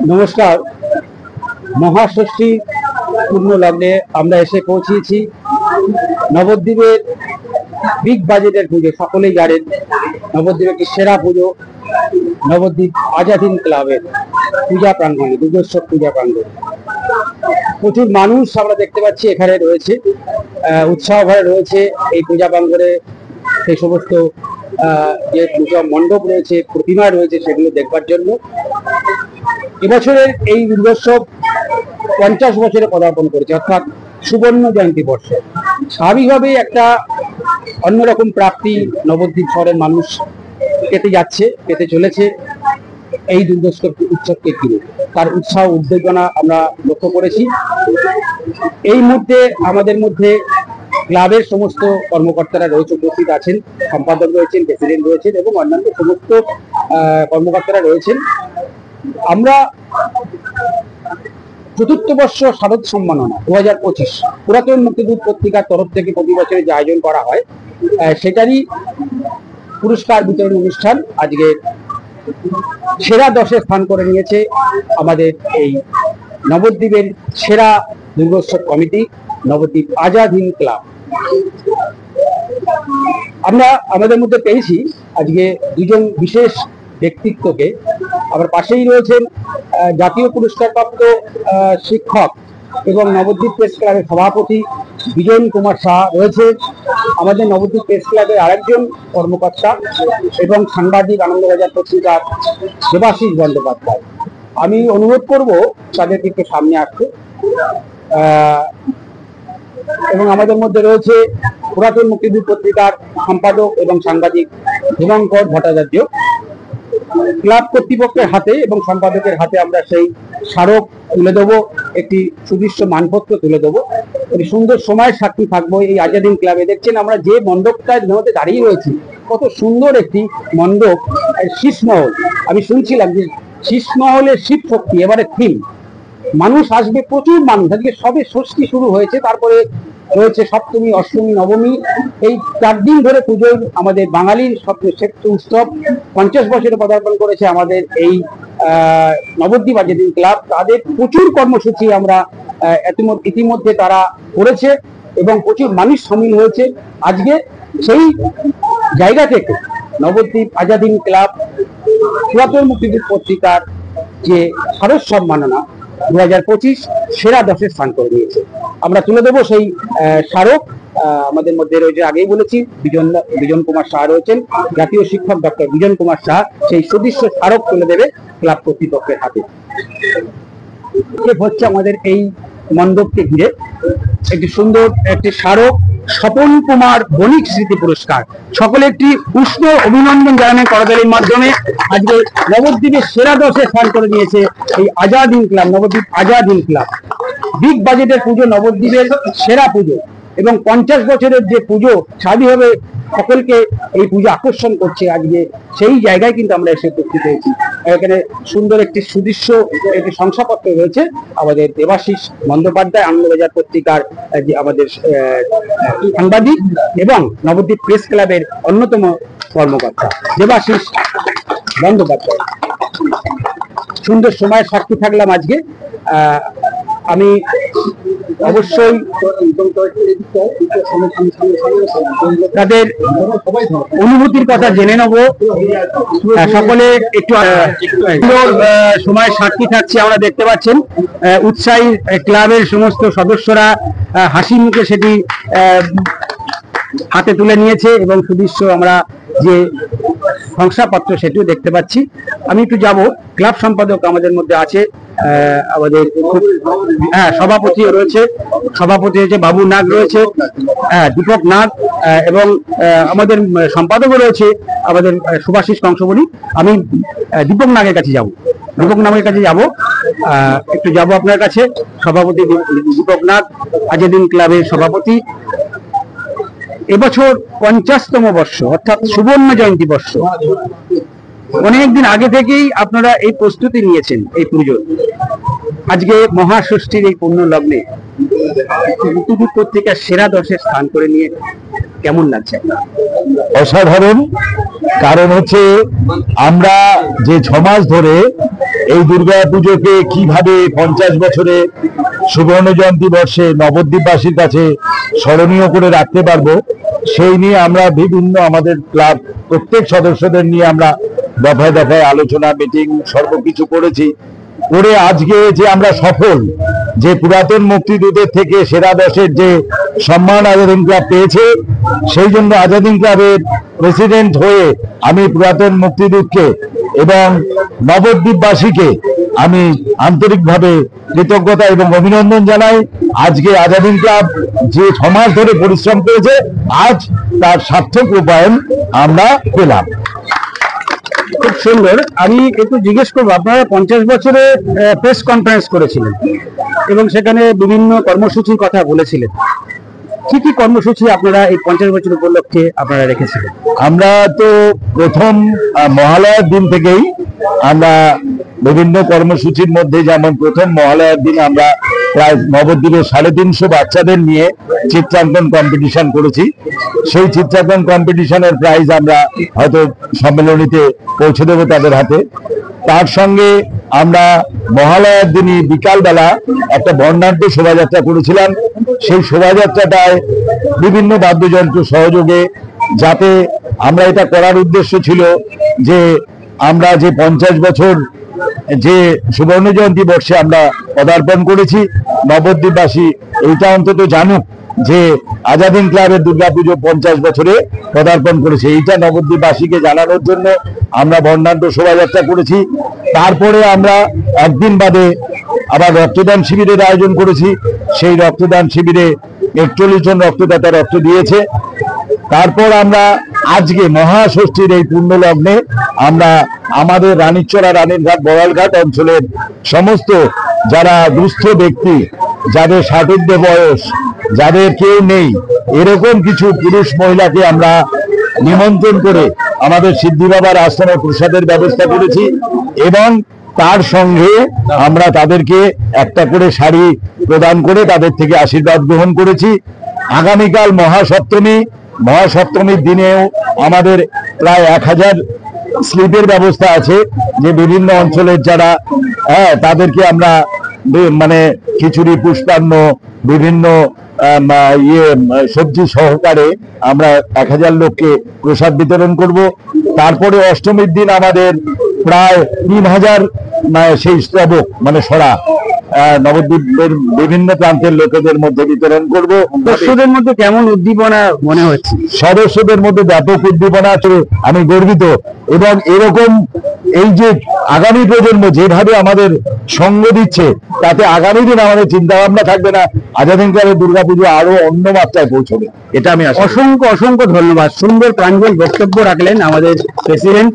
নমস্কার। মহাষষ্ঠী পূর্ণ লগ্নে আমরা এসে পৌঁছেছি নবদ্বীপের বিগ বাজেটের পুজো। সকলেই জানেন নবদ্বীপের একটি সেরা পুজো নবদ্বীপ আজাদ হিন্দ ক্লাবের পূজা প্রাঙ্গণে, দুর্গোৎসব পূজা প্রাঙ্গণে প্রচুর মানুষ আমরা দেখতে পাচ্ছি এখানে রয়েছে, উৎসাহ ভরে রয়েছে এই পূজা প্রাঙ্গণে। সেই সমস্ত যে পূজা মণ্ডপ রয়েছে, প্রতিমা রয়েছে, সেগুলো দেখবার জন্য এবছরের এই দুর্গোৎসব 50 বছরে পদার্পণ করেছে, অর্থাৎ সুবর্ণ জয়ন্তী বর্ষ। স্বাভাবিকভাবেই একটা অন্যরকম প্রাপ্তি নবদ্বীপ শহরের মানুষ পেতে চলেছে এই দুর্গোৎসব উৎসবকে ঘিরে। তার উৎসাহ উদ্দীপনা আমরা লক্ষ্য করেছি। এই মুহূর্তে আমাদের মধ্যে ক্লাবের সমস্ত কর্মকর্তারা রয়েছে, উপস্থিত আছেন, সম্পাদক রয়েছেন, প্রেসিডেন্ট রয়েছেন এবং অন্যান্য সমস্ত কর্মকর্তারা রয়েছেন। আমরা চতুর্থ বর্ষ শারদ সম্মাননা 2025 পুরাতন মুক্তিযুদ্ধ পত্রিকার তরফ থেকে প্রতি বছরে যে আয়োজন করা হয়, সেটারই পুরস্কার বিতরণ অনুষ্ঠান আজকে সেরা 10-এ স্থান করে নিয়েছে আমাদের এই নবদ্বীপের সেরা দুর্গোৎসব কমিটি, নবদ্বীপ আজাদ হিন্দ ক্লাব। আমরা আমাদের মধ্যে পেয়েছি আজকে দুজন বিশেষ ব্যক্তিত্বকে। আমার পাশেই রয়েছেন জাতীয় পুরস্কারপ্রাপ্ত শিক্ষক এবং নবদ্বীপ প্রেস ক্লাবের সভাপতি বিজন কুমার সাহা রয়েছে, আমাদের নবদ্বীপ প্রেস ক্লাবের আরেকজন কর্মকর্তা এবং সাংবাদিক আনন্দবাজার পত্রিকার দেবাশিস বন্দ্যোপাধ্যায়। আমি অনুরোধ করব তাদেরকে একটু সামনে আসতে। এবং আমাদের মধ্যে রয়েছে পুরাতন মুক্তিযুদ্ধ পত্রিকার সম্পাদক এবং সাংবাদিক শুভঙ্কর ভট্টাচার্য। ক্লাব কর্তৃপক্ষের হাতে এবং সম্পাদকের হাতে আমরা সেই স্মারক তুলে দেবো, একটি সুদৃশ্য মানপত্র তুলে দেবো। একটি সুন্দর সময়ের সাক্ষী থাকবো এই আজাদ হিন্দ ক্লাবে। দেখছেন আমরা যে মণ্ডপটায় দাঁড়িয়ে রয়েছি, কত সুন্দর একটি মণ্ডপ, শীষমহল। আমি শুনছিলাম যে শীষমহলের শিব শক্তি এবারে থিম। মানুষ আসবে, প্রচুর মানুষ। আজকে সবে ষষ্ঠী শুরু হয়েছে, তারপরে রয়েছে সপ্তমী, অষ্টমী, নবমী। এই 4 দিন ধরে পুজোর আমাদের বাঙালির শ্রেষ্ঠ উৎসব 50 বছরে পদার্পণ করেছে আমাদের এই নবদ্বীপ আজাদ হিন্দ ক্লাব। তাদের প্রচুর কর্মসূচি আমরা ইতিমধ্যে তারা করেছে এবং প্রচুর মানুষ সামিল হয়েছে। আজকে সেই জায়গা থেকে নবদ্বীপ আজাদ হিন্দ ক্লাব পুরাতন মুক্তিযুদ্ধ পত্রিকার যে শারদ সম্মাননা 2025 সেরা 10-এ স্থান করে নিয়েছে। আমরা তুলে দেবো সেই স্মারক। আমাদের মধ্যে রয়েছে, আগেই বলেছি, বিজন কুমার সাহা রয়েছেন, জাতীয় শিক্ষক ডক্টর বিজন কুমার সাহা সেই সুদৃশ্য স্মারক তুলে দেবে ক্লাব কর্তৃপক্ষের হাতে। হচ্ছে আমাদের এই মণ্ডপকে ঘিরে একটি সুন্দর একটি স্মারক, স্বপন কুমার বণিক স্মৃতি পুরস্কার। সকলে একটি উষ্ণ অভিনন্দন জানানোর করতালির মাধ্যমে আজকে নবদ্বীপের সেরা 10-এ স্থান করে নিয়েছে এই Azad Hind club, Nabadwip Azad Hind club. Big বাজেটের পুজো, নবদ্বীপের সেরা পুজো এবং 50 বছরের যে পুজো, স্বাভাবিকভাবে সকলকে এই পুজো আকর্ষণ করছে। আজকে সেই জায়গায় কিন্তু আমরা এসে উপস্থিত হয়েছি। এখানে সুন্দর একটি সুদৃশ্য একটি শংসাপত্র রয়েছে আমাদের দেবাশিস বন্দ্যোপাধ্যায়, আনন্দবাজার পত্রিকার যে আমাদের সাংবাদিক এবং নবদ্বীপ প্রেস ক্লাবের অন্যতম কর্মকর্তা দেবাশিস বন্দ্যোপাধ্যায়। সুন্দর সময়ের সাক্ষী থাকলাম আজকে। আমি অবশ্যই তাদের অনুভূতির কথা জেনে নেব। সকলে একটু সময়ের সাক্ষী থাকছে। আমরা দেখতে পাচ্ছেন উৎসাহী ক্লাবের সমস্ত সদস্যরা হাসি মুখে সেটি হাতে তুলে নিয়েছে এবং সুদৃশ্য আমরা যে শংসাপত্র সেটিও দেখতে পাচ্ছি। আমি একটু যাব, ক্লাব সম্পাদক আমাদের মধ্যে আছে, আমাদের সভাপতিও রয়েছে, সভাপতি হয়েছে বাবু নাগ রয়েছে, দীপক নাগ এবং আমাদের সম্পাদকও রয়েছে আমাদের সুভাষিস কংসবলী। আমি দীপক নাগের কাছে যাব, একটু যাব আপনার কাছে। সভাপতি দীপক নাগ, আজাদ হিন্দ ক্লাবের সভাপতি। এবছর 50তম বর্ষ, অর্থাৎ সুবর্ণ জয়ন্তী বর্ষ। অনেকদিন আগে থেকেই আপনারা এই প্রস্তুতি নিয়েছেন এই পুজোর। আজকে মহাষষ্ঠীর এই পূর্ণ লগ্নে মুক্তিযুদ্ধ পত্রিকার সেরা 10-এ স্থান করে নিয়ে কেমন লাগছে? অসাধারণ। কারণ হচ্ছে আমরা যে 6 মাস ধরে এই দুর্গা পুজোকে কিভাবে 50 বছরে সুবর্ণ জয়ন্তী বর্ষে নবদ্বীপবাসীর কাছে স্মরণীয় করে রাখতে পারবো, সেই নিয়ে আমরা বিভিন্ন আমাদের ক্লাব প্রত্যেক সদস্যদের নিয়ে আমরা দফায় দফায় আলোচনা, মিটিং সর্বকিছু করেছি। করে আজকে যে আমরা সফল, যে পুরাতন মুক্তিযুদ্ধের থেকে সেরা 10-এর যে সম্মান আজাদিন ক্লাব পেয়েছে, সেই জন্য আজাদিন ক্লাবের প্রেসিডেন্ট হয়ে আমি পুরাতন মুক্তিযুদ্ধকে এবং নবদ্বীপবাসীকে আমি আন্তরিকভাবে কৃতজ্ঞতা এবং অভিনন্দন জানাই। আজকে আজাদিন ক্লাব যে 6 মাস ধরে পরিশ্রম করেছে, আজ তার সার্থক রূপায়ণ আমরা পেলাম। খুব সুন্দর। আমি একটু জিজ্ঞেস করবো, আপনারা 50 বছরে প্রেস কনফারেন্স করেছিলেন এবং সেখানে বিভিন্ন কর্মসূচির কথা বলেছিলেন। কি কি কর্মসূচি আপনারা এই 50 বছর উপলক্ষে আপনারা রেখেছিলেন? আমরা তো প্রথম মহালয়ার দিন থেকেই আমরা বিভিন্ন কর্মসূচির মধ্যে, যেমন প্রথম মহালয়ার দিন আমরা প্রায় নবদ্বীপের 350 বাচ্চাদের নিয়ে চিত্রাঙ্কন কম্পিটিশন করেছি। সেই চিত্রাঙ্কন কম্পিটিশনের প্রাইজ আমরা হয়তো সম্মেলনীতে পৌঁছে দেবো তাদের হাতে। তার সঙ্গে আমরা মহালয়ার দিনই বিকালবেলা একটা বর্ণাঢ্য শোভাযাত্রা করেছিলাম। সেই শোভাযাত্রাটায় বিভিন্ন বাদ্যযন্ত্র সহযোগে, যাতে আমরা এটা করার উদ্দেশ্য ছিল যে আমরা যে 50 বছর যে সুবর্ণ জয়ন্তী বর্ষে আমরা পদার্পণ করেছি, নবদ্বীপবাসী এইটা অন্তত জানুক যে আজাদিন ক্লাবের দুর্গাপুজো 50 বছরে পদার্পণ করেছে। এইটা নবদ্বীপবাসীকে জানানোর জন্য আমরা বর্ণাঢ্য শোভাযাত্রা করেছি। তারপরে আমরা একদিন বাদে আবার রক্তদান শিবিরের আয়োজন করেছি। সেই রক্তদান শিবিরে 41 জন রক্তদাতা রক্ত দিয়েছে। তারপর আমরা আজকে মহাষষ্ঠীর এই পূর্ণ লগ্নে আমরা আমাদের রানীরচরা, রানীরঘাট, বড়ালঘাট অঞ্চলের সমস্ত যারা দুস্থ ব্যক্তি, যাদের 60 বয়স, যাদের কেউ নেই, এরকম কিছু পুরুষ মহিলাকে আমরা নিমন্ত্রণ করে আমাদের সিদ্ধি বাবার আশ্রমে প্রসাদের ব্যবস্থা করেছি এবং তার সঙ্গে আমরা তাদেরকে একটা করে শাড়ি প্রদান করে তাদের থেকে আশীর্বাদ গ্রহণ করেছি। আগামীকাল মহাসপ্তমীর দিনেও আমাদের প্রায় 1000 স্লিপের ব্যবস্থা আছে, যে বিভিন্ন অঞ্চলের যারা তাদেরকে আমরা মানে খিচুড়ি, পুষ্পান্ন, বিভিন্ন সবজি সহকারে আমরা 1000 লোককে প্রসাদ বিতরণ করব। তারপরে অষ্টমীর দিন আমাদের প্রায় 3000 সেই স্তবক মানে সরা নবদ্বীপের বিভিন্ন প্রান্তের লোকেদের মধ্যে বিতরণ করব। সদস্যদের মধ্যে কেমন উদ্দীপনা মনে হচ্ছে? সদস্যদের মধ্যে ব্যাপক উদ্দীপনা আছে, আমি গর্বিত। এবং এরকম এই যে আগামী প্রজন্ম যেভাবে আমাদের সঙ্গ দিচ্ছে, তাতে আগামী দিন আমাদের চিন্তা ভাবনা থাকবে না, আজাদিন ক্লাবের দুর্গাপুজো আরো অন্য মাত্রায় পৌঁছবে। এটা আমি অসংখ্য ধন্যবাদ। সুন্দর প্রাঞ্জল বক্তব্য রাখলেন আমাদের প্রেসিডেন্ট